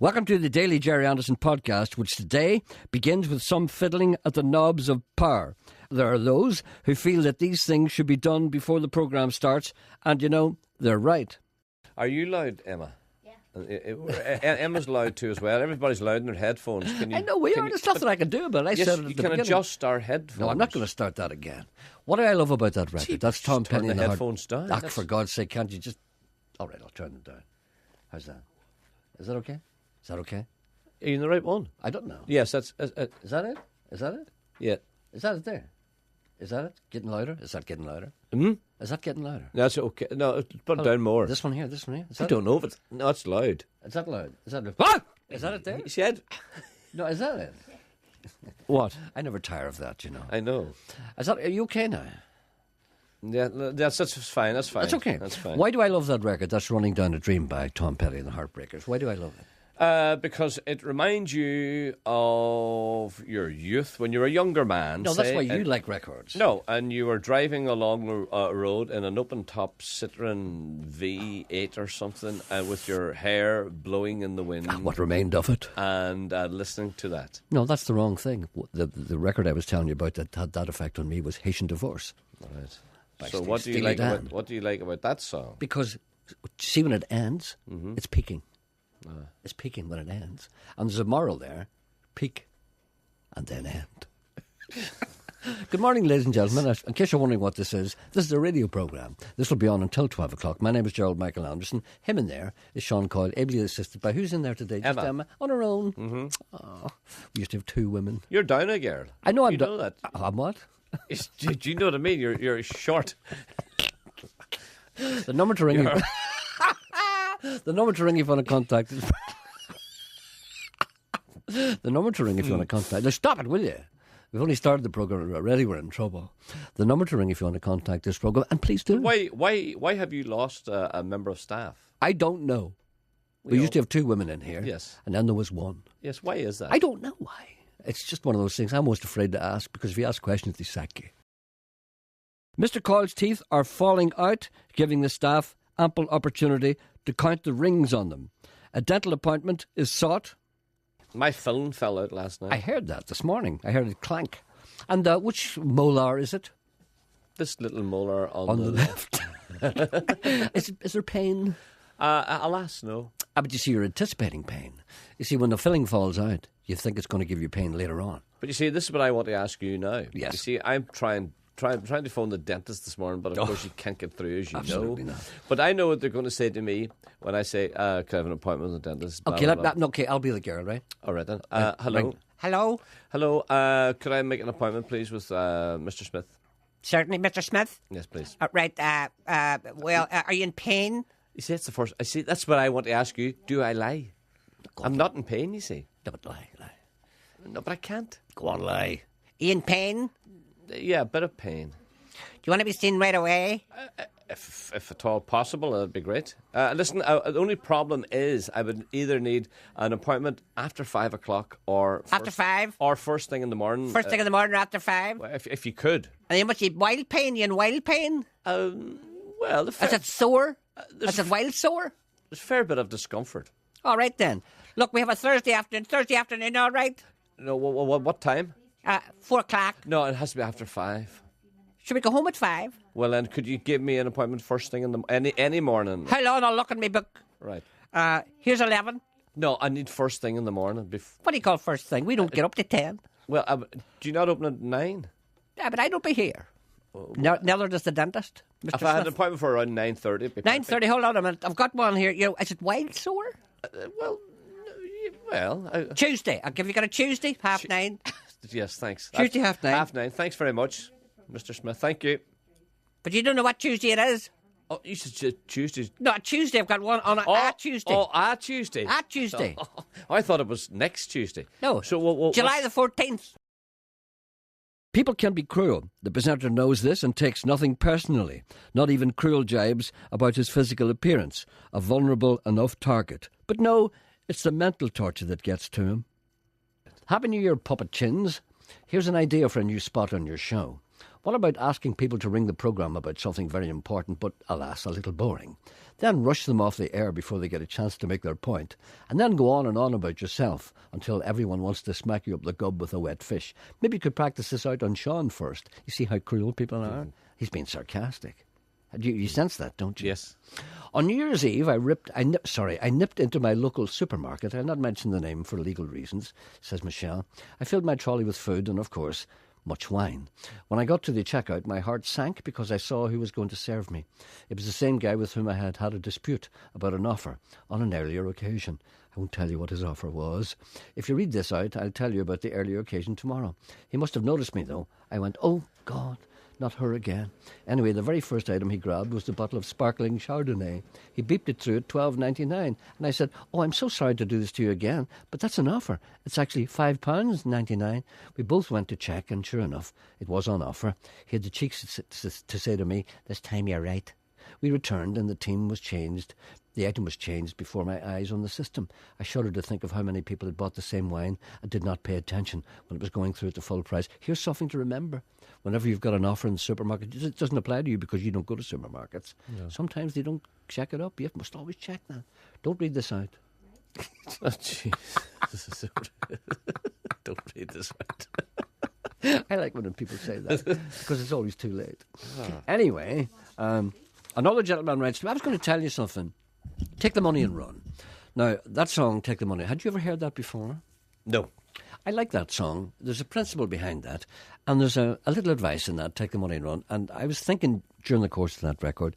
Welcome to the Daily Jerry Anderson podcast, which today begins with some fiddling at the knobs of power. There are those who feel that these things should be done before the programme starts, and you know, they're right. Are you loud, Emma? Yeah. Emma's loud too as well. Everybody's loud in their headphones. I know we are. There's nothing I can do about it. Yes, said it at you the can beginning. adjust our headphones. No, I'm not going to start that again. What do I love about that record? That's Tom Penny turn and the the headphones down. Ah, for God's sake, can't you just... All right, I'll turn them down. How's that? Is that okay? Is that okay? Are you in the right one? I don't know. Yes, that's... Is that it? Is that it? Yeah. Is that it there? Is that it? Getting louder? Is that getting louder? Hmm? Is that getting louder? That's okay. No, put it down more. This one here, this one here. Is I that don't know if it's... No, it's loud. Is that loud? Is that what? Is that it there? You said... No, is that it? What? I never tire of that, you know. I know. Is that, are you okay now? Yeah, that's fine. That's fine. That's okay. That's fine. Why do I love that record? That's Running Down a Dream by Tom Petty and the Heartbreakers. Why do I love it? Because it reminds you of your youth when you were a younger man. No, that's why you like records. No, and you were driving along a road in an open-top Citroen V8 or something with your hair blowing in the wind. What remained of it. And listening to that. No, that's the wrong thing. The record I was telling you about that had that effect on me was Haitian Divorce. Right. By So Steve what do you Steely like Dan. about that song? Because, see, when it ends, it's peaking. It's peaking when it ends. And there's a moral there. Peak and then end. Good morning, ladies and gentlemen. In case you're wondering what this is a radio programme. This will be on until 12 o'clock. My name is Gerald Michael Anderson. Him in there is Sean Coyle, ably assisted by who's in there today? Just Emma. On her own. Oh, we used to have two women. You're down a girl. I know I'm You know that. I'm what? Do you know what I mean? You're short. The number to ring you. The number to ring if you want to contact is... The number to ring if you want to contact... Now stop it, will you? We've only started the programme already. We're in trouble. The number to ring if you want to contact this programme, and please do. Why have you lost a member of staff? I don't know. We used to have two women in here. Yes. And then there was one. Yes, why is that? I don't know why. It's just one of those things I'm most afraid to ask, because if you ask questions, they sack you. Mr. Coyle's teeth are falling out, giving the staff ample opportunity to count the rings on them. A dental appointment is sought. My phone fell out last night. I heard that this morning. I heard it clank. And which molar is it? This little molar On the left. Is there pain? Alas, no. But you see, you're anticipating pain. You see, when the filling falls out, you think it's going to give you pain later on. But you see, this is what I want to ask you now. Yes. You see, I'm trying to phone the dentist this morning, but of course you can't get through, as you Absolutely know. not. But I know what they're going to say to me when I say, "Can I have an appointment with the dentist?" Blah, Okay, blah, blah. okay, I'll be the girl, right? All right then. Hello. Ring. Hello? Hello. Could I make an appointment, please, with Mr. Smith? Certainly, Mr. Smith. Yes, please. Right. Are you in pain? You see, it's the first. I see. That's what I want to ask you. Do I lie? I'm not in pain. You see. No, but lie. No, but I can't. Go on, lie. Are you in pain? Yeah, a bit of pain. Do you want to be seen right away? If at all possible, that'd be great. Listen, the only problem is I would either need an appointment after 5 o'clock or After 5? or first thing in the morning. First thing in the morning or after 5? If you could. And you must be wild pain. You in wild pain? Well, Is it sore? there's Is it wild sore? a fair bit of discomfort. All right then. Look, we have a Thursday afternoon. Thursday afternoon, all right? No, what time? 4 o'clock. No, it has to be after 5. Should we go home at 5? Well, then, could you give me an appointment first thing in the any morning? Hold on, I'll look at my book. Right. Here's 11. No, I need first thing in the morning. What do you call first thing? We don't get up to 10. Well, do you not open at 9? Yeah, but I don't be here. Neither does the dentist, Mr. If I had an Smith. appointment for around 9:30, it'd be perfect. 9:30, hold on a minute. I've got one here. Is it wild sore? Tuesday. I'll give you got a Tuesday, 9:30. Yes, thanks. Tuesday, 9:30. 9:30. Thanks very much, Mr. Smith. Thank you. But you don't know what Tuesday it is? Oh, you said Tuesday. No, Tuesday. I've got one on a Tuesday. Tuesday. A Tuesday. I thought it was next Tuesday. No. So July the 14th. People can be cruel. The presenter knows this and takes nothing personally, not even cruel jibes about his physical appearance, a vulnerable enough target. But no, it's the mental torture that gets to him. Happy New Year, puppet chins. Here's an idea for a new spot on your show. What about asking people to ring the programme about something very important, but alas, a little boring? Then rush them off the air before they get a chance to make their point, and then go on and on about yourself until everyone wants to smack you up the gob with a wet fish. Maybe you could practice this out on Sean first. You see how cruel people are? He's being sarcastic. You sense that, don't you? Yes. On New Year's Eve, I nipped into my local supermarket. I'll not mention the name for legal reasons, says Michelle. I filled my trolley with food and, of course, much wine. When I got to the checkout, my heart sank because I saw who was going to serve me. It was the same guy with whom I had had a dispute about an offer on an earlier occasion. I won't tell you what his offer was. If you read this out, I'll tell you about the earlier occasion tomorrow. He must have noticed me, though. I went, oh, God. Not her again. Anyway, the very first item he grabbed was the bottle of sparkling Chardonnay. He beeped it through at $12.99, and I said, oh, I'm so sorry to do this to you again, but that's an offer. It's actually £5.99. We both went to check, and sure enough, it was on offer. He had the cheeks to say to me, this time you're right. We returned, and the item was changed before my eyes on the system. I shuddered to think of how many people had bought the same wine and did not pay attention when it was going through at the full price. Here's something to remember. Whenever you've got an offer in the supermarket, it doesn't apply to you because you don't go to supermarkets. No. Sometimes they don't check it up. You must always check that. Don't read this out. Oh, jeez. Don't read this out. I like when people say that because it's always too late. Anyway, another gentleman writes to me, I was going to tell you something. Take the Money and Run. Now, that song, Take the Money, had you ever heard that before? No. I like that song. There's a principle behind that, and there's a little advice in that, Take the Money and Run. And I was thinking during the course of that record,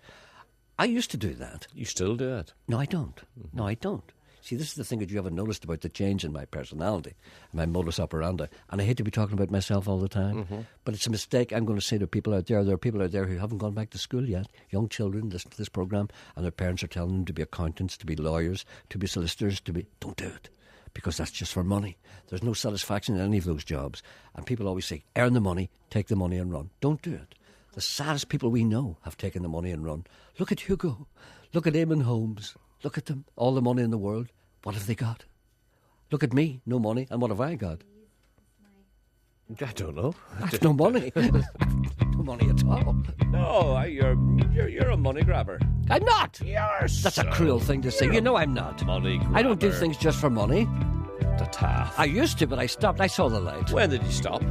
I used to do that. You still do it? No, I don't. Mm-hmm. No, I don't. See, this is the thing that you haven't noticed about the change in my personality and my modus operandi. And I hate to be talking about myself all the time, but it's a mistake I'm going to say to people out there. There are people out there who haven't gone back to school yet, young children, listen to this programme, and their parents are telling them to be accountants, to be lawyers, to be solicitors, don't do it. Because that's just for money. There's no satisfaction in any of those jobs. And people always say, earn the money, take the money and run. Don't do it. The saddest people we know have taken the money and run. Look at Hugo. Look at Eamon Holmes. Look at them. All the money in the world. What have they got? Look at me. No money. And what have I got? I don't know. I have no money. No money at all. No, you're a money grabber. I'm not. That's a cruel thing to say. You know I'm not. Money grabber. I don't do things just for money. The taff. I used to, but I stopped. I saw the light. When did you stop?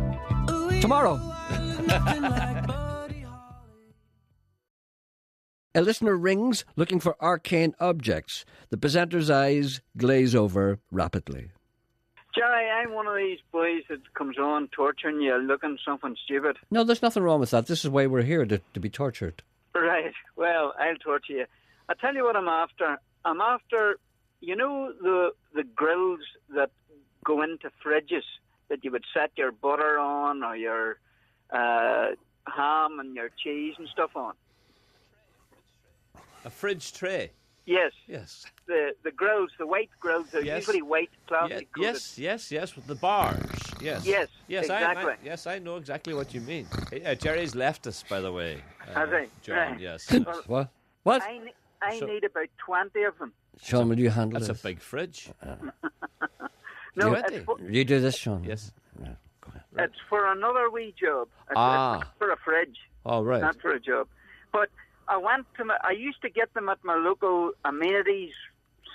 Tomorrow. A listener rings looking for arcane objects. The presenter's eyes glaze over rapidly. Jerry, I'm one of these boys that comes on torturing you, looking something stupid. No, there's nothing wrong with that. This is why we're here, to be tortured. Right. Well, I'll torture you. I'll tell you what I'm after. I'm after, you know, the grills that go into fridges that you would set your butter on or your ham and your cheese and stuff on. A fridge tray? Yes. Yes. The grills, the white grills, they're usually white plastic. Yes, with the bars. Yes. Yes, exactly. I know exactly what you mean. Jerry's left us, by the way. Has he? John, right. Yes. What? I need about 20 of them. Sean, will you handle this? this? That's a big fridge. No, you do this, Sean? Yes. Yeah, go ahead. It's for another wee job. It's for a fridge. Oh, right. Not for a job. But I used to get them at my local amenities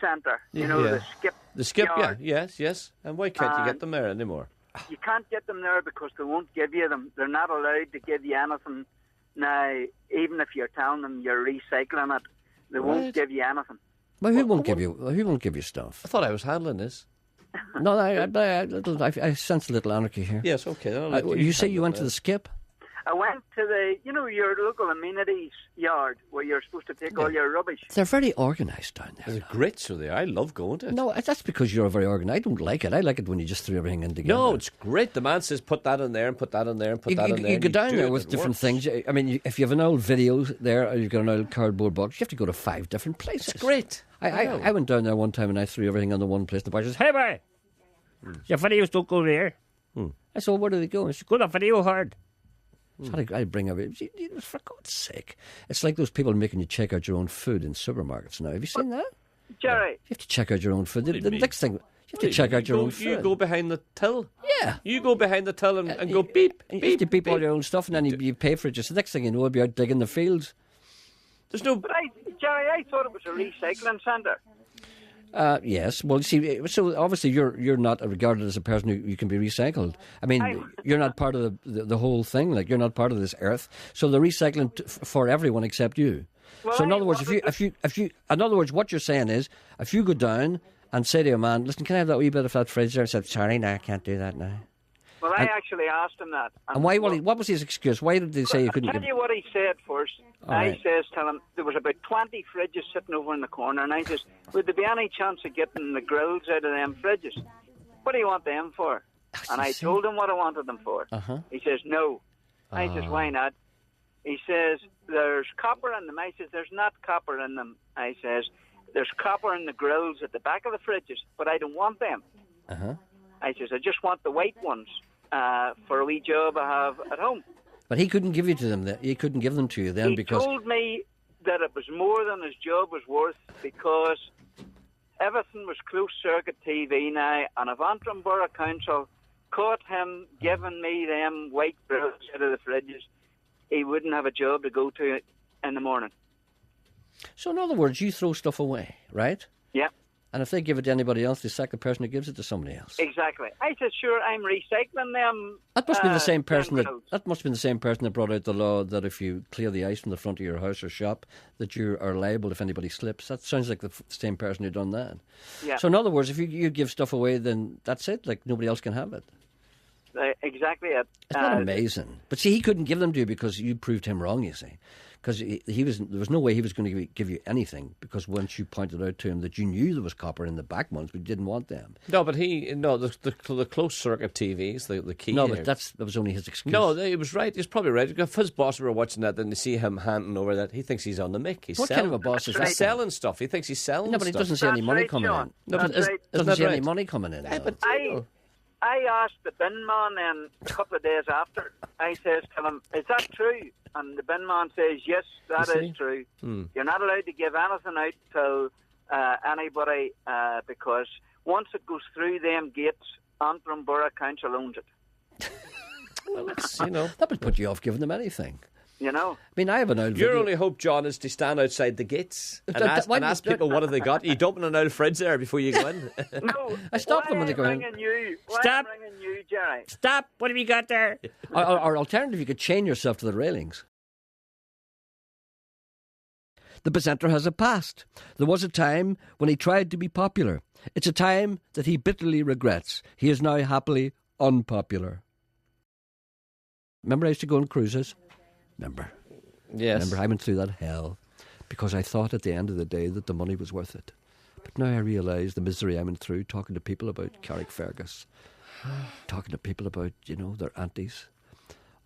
centre. You know, the Skip. The Skip, yard. yes. And why can't you get them there anymore? You can't get them there because they won't give you them. They're not allowed to give you anything now. Even if you're telling them you're recycling it, they won't give you anything. Well, who won't give you stuff? I thought I was handling this. No, I sense a little anarchy here. Yes, okay. You say you went to the Skip? I went to your local amenities yard where you're supposed to take all your rubbish. They're very organised down there. They're great, so they are. I love going to it. No, that's because you're very organised. I don't like it. I like it when you just throw everything in together. No, it's great. The man says, put that in there and put that in there and put that in there. You go down there with different things. I mean, if you have an old video there or you've got an old cardboard box, you have to go to 5 different places. It's great. I went down there one time and I threw everything on the one place. The boy says, hey, boy, your videos don't go there. I said, well, where do they go? He said, go to video hard. So I bring everything. For God's sake. It's like those people making you check out your own food in supermarkets now. Have you seen that? Jerry. You have to check out your own food. The next thing, you have to check out your own food. You go behind the till? Yeah. You go behind the till and go beep, You beep, have to beep all beep. your own stuff, and then you pay for it. Just the next thing you know, you'll be out digging the fields. There's no... But Jerry, I thought it was a recycling centre. Yes. Well, see, so obviously you're not regarded as a person who can be recycled. I mean, you're not part of the whole thing. Like, you're not part of this earth. So they're recycling for everyone except you. Well, So in other words, in other words, what you're saying is, if you go down and say to a man, "Listen, can I have that wee bit of that fridge there?" I said, "Sorry, no, I can't do that now." Well, I actually asked him that. And why? What was his excuse? Why did they say you couldn't? I'll tell you what he said first. right. Tell him there was about 20 fridges sitting over in the corner, and I says, would there be any chance of getting the grills out of them fridges? What do you want them for? And I told him what I wanted them for. He says, no. I says, why not? He says, there's copper in them. I says, there's not copper in them. I says, there's copper in the grills at the back of the fridges, but I don't want them. I says, I just want the white ones for a wee job I have at home. But he couldn't give you to them. He couldn't give them to you then He because told me that it was more than his job was worth because everything was closed-circuit TV now, and if Antrim Borough Council caught him giving me them white grills out of the fridges, he wouldn't have a job to go to in the morning. So in other words, you throw stuff away, right? Yeah. And if they give it to anybody else, they sack the person who gives it to somebody else. Exactly. I said, sure, I'm recycling them. That must be the same person them that grills. that must be the same person that brought out the law that if you clear the ice from the front of your house or shop, that you are liable if anybody slips. That sounds like the same person who done that. Yeah. So in other words, if you give stuff away, then that's it. Like nobody else can have it. Exactly it. It's not amazing. But see, he couldn't give them to you because you proved him wrong. You see, because he was there was no way he was going to give you anything because once you pointed out to him that you knew there was copper in the back ones, but you didn't want them. No, but the closed circuit TVs, the key. No, here. but that was only his excuse. No, he was right. He's probably right. If his boss were watching that, then they see him handing over that, he thinks he's on the mick. He's What selling, kind of a boss is he's that? selling stuff. He thinks he's selling No, but he stuff. doesn't see any That's money right, coming John. in. No, but That's right. doesn't Isn't see that any right? money coming in. No. I asked the bin man then a couple of days after. I says to him, is that true? And the bin man says, yes, that is true. You're not allowed to give anything out to anybody because once it goes through them gates, Antrim Borough Council owns it. Well, it's, That would put you off giving them anything. You know? I mean, I have an old your video. only hope, John, is to stand outside the gates and Why ask did- people what have they got. You dumping an old fridge there before you go in. No. I stopped them when they go in. Why Stop. I'm ringing you, Jerry? Stop. What have you got there? Or alternative, you could chain yourself to the railings. The presenter has a past. There was a time when he tried to be popular. It's a time that he bitterly regrets. He is now happily unpopular. Remember I used to go on cruises? Remember I went through that hell because I thought at the end of the day that the money was worth it. But now I realise the misery I went through talking to people about Carrickfergus, talking to people about, their aunties.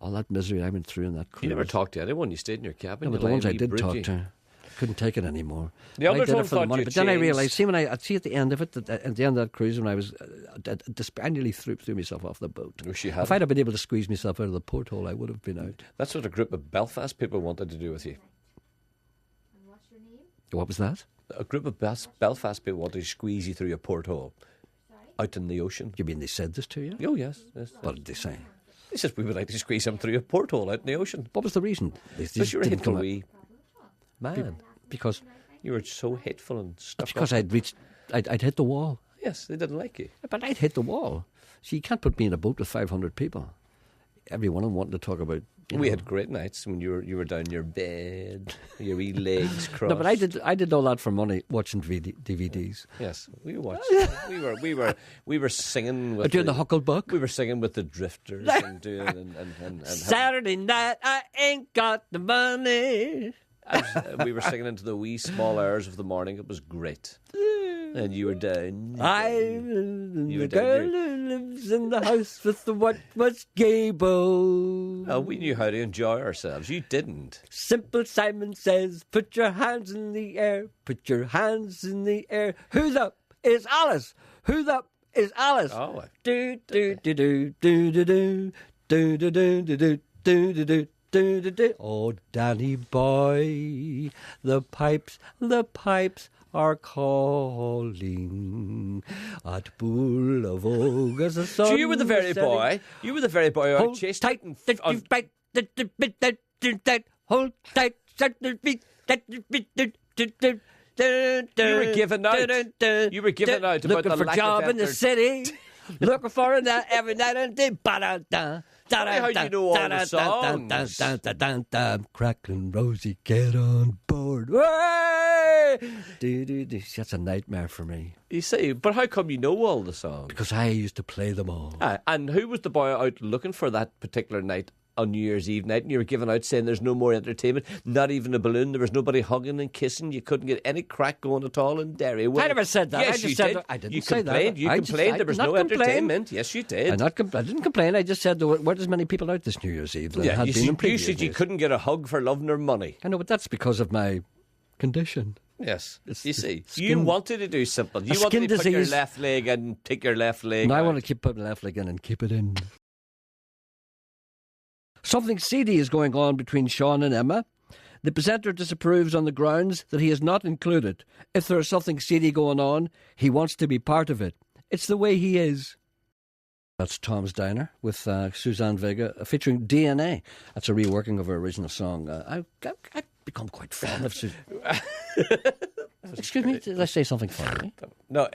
All that misery I went through in that cruise. You never talked to anyone. You stayed in your cabin. No, but you the ones lay I wee did talk bridgie. to, I couldn't take it anymore. The others I did all it for the thought money, you but then I changed. realised, see, I'd see at the end of it, at the end of that cruise, when I was, I nearly threw myself off the boat. Wish you If hadn't. I'd have been able to squeeze myself out of the porthole, I would have been out. That's what a group of Belfast people wanted to do with you. What was that? A group of Belfast people wanted to squeeze you through a porthole out in the ocean. You mean they said this to you? Oh, yes. What did they say? He says we would like to squeeze him through a porthole out in the ocean. What was the reason? They Because you were a didn't hateful come out. wee man. Because You were so hateful and stuck because up. I'd hit the wall. Yes, they didn't like you. But I'd hit the wall. See, you can't put me in a boat with 500 people. Every one of them wanting to talk about. We had great nights when you were down your bed, your wee legs crossed. No, but I did all that for money, watching DVDs. Yes, we watched. we were singing with Doing the Hucklebuck. We were singing with the Drifters and doing and Saturday night, I ain't got the money. we were singing into the wee small hours of the morning. It was great. And you were down. I'm You the were down girl here. who lives in the house with the what was gable. Oh, we knew how to enjoy ourselves. You didn't. Simple Simon says, put your hands in the air, put your hands in the air. Who's up? Is Alice. Who's up? Is Alice. Oh, Do do do do do do do do do do do do do do. Oh, Danny boy, the pipes are calling at Bull of Oak as the sun. So you were the very setting. boy. You were the very boy who Hold chased tight, it on- hold tight, You were giving out. You were giving out about looking the for lack job of in the effort. city, looking for it every night and day. How do you know all the songs? Crackling Rosie, get on board. Way! That's a nightmare for me You see, but how come you know all the songs? because I used to play them all. And who was the boy out looking for that particular night on New Year's Eve night? And you were giving out saying there's no more entertainment, not even a balloon. There was nobody hugging and kissing. You couldn't get any crack going at all in Derry. Well, I never said that. Yes, I just you said did. that. I didn't you say that. complained. You I complained there was did not no complain. entertainment. Yes, you did. I didn't complain. I just said there weren't as many people out this New Year's Eve than Yeah, had you, been see, in you previous said you years. couldn't get a hug for love nor money. I know, but that's because of my condition. Yes, It's you see, skin- you wanted to do simple. You a wanted skin to put your disease. left leg and take your left leg. And I out. want to keep putting left leg in and keep it in. Something seedy is going on between Sean and Emma. The presenter disapproves on the grounds that he is not included. If there is something seedy going on, he wants to be part of it. It's the way he is. That's Tom's Diner with Suzanne Vega featuring DNA. That's a reworking of her original song. I've become quite fond of Suzanne. Excuse me, did I say something funny? No,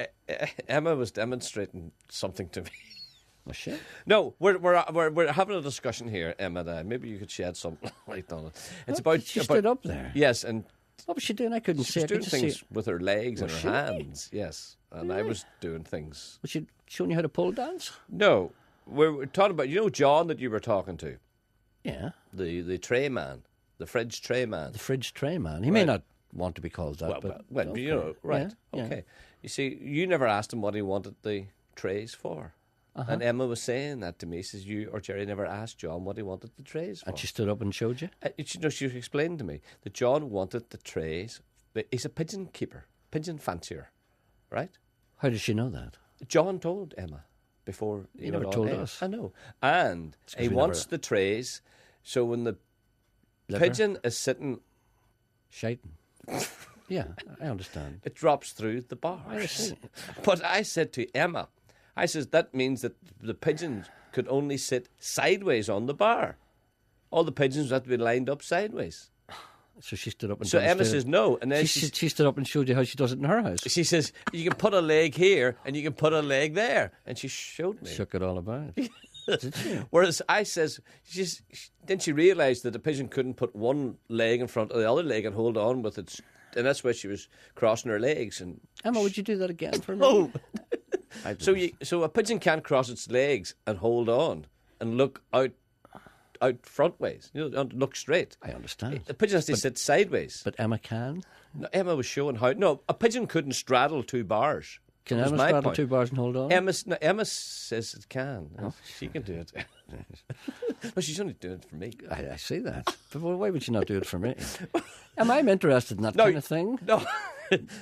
Emma was demonstrating something to me. Oh, shit. No, we're having a discussion here, Emma. And I. Maybe you could shed some light on it. It's about She stood up there. Yes, and What was she doing? I couldn't she see. was I doing could just things see. with her legs and Was her she? hands. Yes, and I was doing things. Was she showing you how to pole dance? No, we're talking about John that you were talking to, Yeah. the tray man, the fridge tray man. The fridge tray man. He may not want to be called that, Well, okay. you know, right? Yeah, yeah. Okay. You see, you never asked him what he wanted the trays for. And Emma was saying that to me. Says you or Jerry never asked John what he wanted the trays for. And she stood up and showed you? She explained to me that John wanted the trays. But he's a pigeon keeper, pigeon fancier, right? How did she know that? John told Emma before He never told us. I know, and 'cause he we wants never- the trays. So when the Liver? pigeon is sitting, Shaitan. Yeah, I understand. it drops through the bars. see. But I said to Emma, I says that means that the pigeons could only sit sideways on the bar. All the pigeons have to be lined up sideways. So she stood up and So Emma demonstrated. says no, and then She stood up and showed you how she does it in her house. she says you can put a leg here and you can put a leg there, and she showed me. Shook it all about. Did she? Whereas I says, then she realised that the pigeon couldn't put one leg in front of the other leg and hold on with its, and that's why she was crossing her legs. And Emma, would you do that again for me? oh, I so didn't. so a pigeon can't cross its legs and hold on and look out frontways, and look straight. I understand. The pigeon has to sit sideways. But Emma can. No, Emma was showing how. No, a pigeon couldn't straddle two bars. Can That was Emma my straddle point. 2 bars and hold on? Emma says it can. She can do it. But she's only doing it for me. I see that. But why would she not do it for me? I'm interested in that No, kind of thing. No.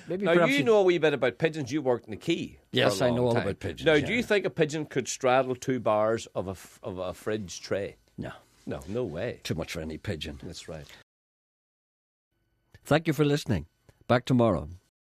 Maybe Now, perhaps you know a wee bit about pigeons. You worked in the quay. Yes, for a I know long all time. about pigeons, Now, yeah. do you think a pigeon could straddle 2 bars of a fridge tray? No. No, no way. Too much for any pigeon. That's right. Thank you for listening. Back tomorrow.